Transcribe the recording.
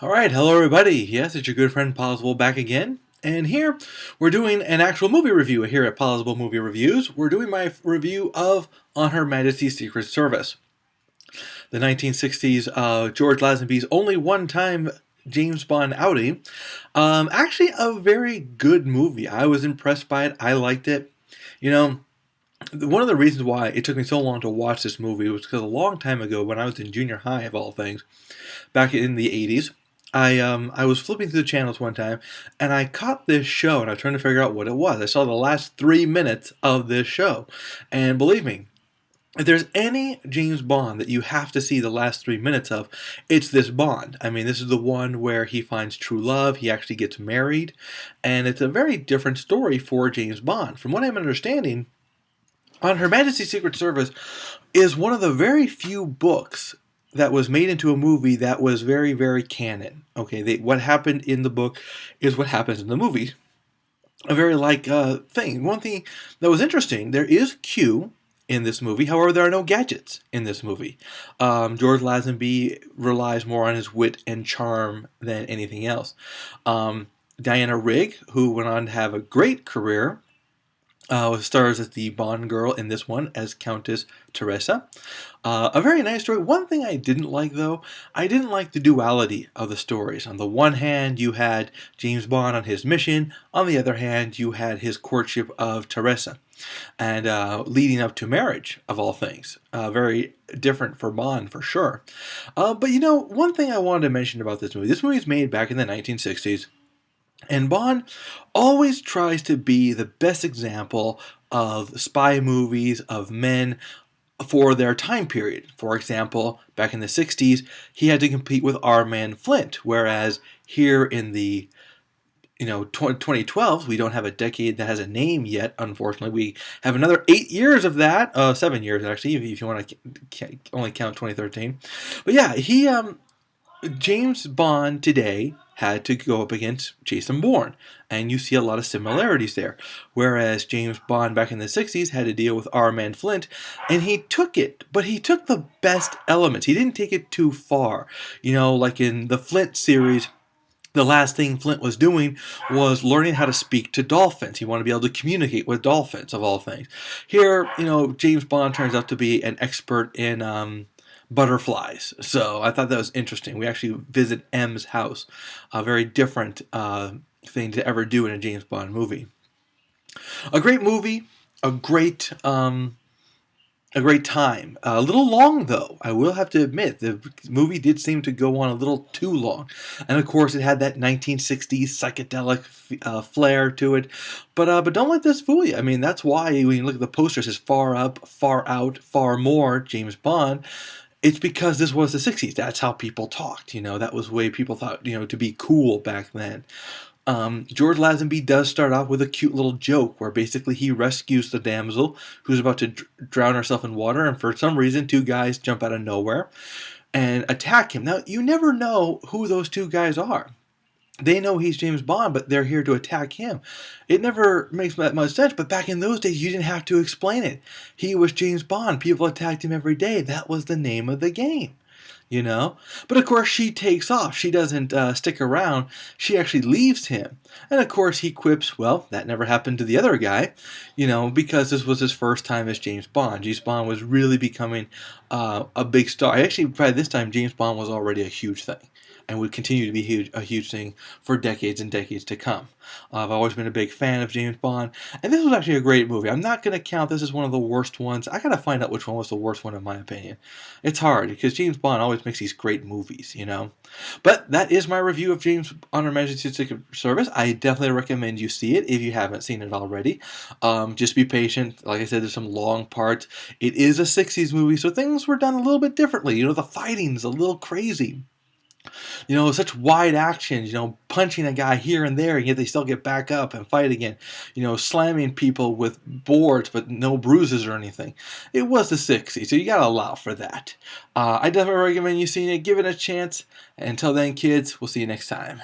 All right, hello everybody. Yes, it's your good friend Pozzible back again. And here we're doing an actual movie review here at Pozzible Movie Reviews. We're doing my review of On Her Majesty's Secret Service, the 1960s George Lazenby's only one-time James Bond outing. Actually, a very good movie. I was impressed by it. I liked it. You know, one of the reasons why it took me so long to watch this movie was because a long time ago, when I was in junior high, of all things, back in the 80s, I was flipping through the channels one time, and I caught this show, and I was trying to figure out what it was. I saw the last 3 minutes of this show, and believe me, if there's any James Bond that you have to see the last 3 minutes of, it's this Bond. I mean, this is the one where he finds true love, he actually gets married, and it's a very different story for James Bond. From what I'm understanding, On Her Majesty's Secret Service is one of the very few books that was made into a movie that was very, very canon. Okay, what happened in the book is what happens in the movie. A very thing. One thing that was interesting, there is Q in this movie. However, there are no gadgets in this movie. George Lazenby relies more on his wit and charm than anything else. Diana Rigg, who went on to have a great career, stars as the Bond girl in this one as Countess Teresa. A very nice story. One thing I didn't like, though, I didn't like the duality of the stories. On the one hand, you had James Bond on his mission. On the other hand, you had his courtship of Teresa, and leading up to marriage, of all things. Very different for Bond, for sure. But one thing I wanted to mention about this movie. This movie was made back in the 1960s. And Bond always tries to be the best example of spy movies, of men for their time period. For example, back in the 60s, he had to compete with our man Flint, whereas here in the 2012, we don't have a decade that has a name yet, unfortunately. We have another 8 years of that, 7 years actually, if you want to only count 2013. But yeah, James Bond today had to go up against Jason Bourne, and you see a lot of similarities there. Whereas James Bond back in the 60s had to deal with our man Flint, and he took it, but he took the best elements. He didn't take it too far. Like in the Flint series, the last thing Flint was doing was learning how to speak to dolphins. He wanted to be able to communicate with dolphins, of all things. Here, James Bond turns out to be an expert in butterflies. So I thought that was interesting. We actually visit M's house. A very different thing to ever do in a James Bond movie. A great movie. A great time. A little long, though. I will have to admit, the movie did seem to go on a little too long. And of course, it had that 1960s psychedelic flair to it. But don't let this fool you. I mean, that's why when you look at the posters, it's far up, far out, far more James Bond. It's because this was the 60s. That's how people talked. That was the way people thought, to be cool back then. George Lazenby does start off with a cute little joke where basically he rescues the damsel who's about to drown herself in water, and for some reason 2 guys jump out of nowhere and attack him. Now, you never know who those 2 guys are. They know he's James Bond, but they're here to attack him. It never makes that much sense, but back in those days, you didn't have to explain it. He was James Bond. People attacked him every day. That was the name of the game. But of course, she takes off. She doesn't stick around. She actually leaves him. And of course, he quips, well, that never happened to the other guy, because this was his first time as James Bond. James Bond was really becoming a big star. Actually, by this time, James Bond was already a huge thing, and would continue to be a huge thing for decades and decades to come. I've always been a big fan of James Bond, and this was actually a great movie. I'm not going to count this as one of the worst ones. I got to find out which one was the worst one in my opinion. It's hard, because James Bond always makes these great movies, But that is my review of James On Her Majesty's Secret Service. I definitely recommend you see it if you haven't seen it already. Just be patient. Like I said, there's some long parts. It is a 60s movie, so things were done a little bit differently. The fighting's a little crazy. Such wide actions, punching a guy here and there, and yet they still get back up and fight again. Slamming people with boards, but no bruises or anything. It was the 60s, so you gotta allow for that. I definitely recommend you seeing it. Give it a chance. Until then, kids, we'll see you next time.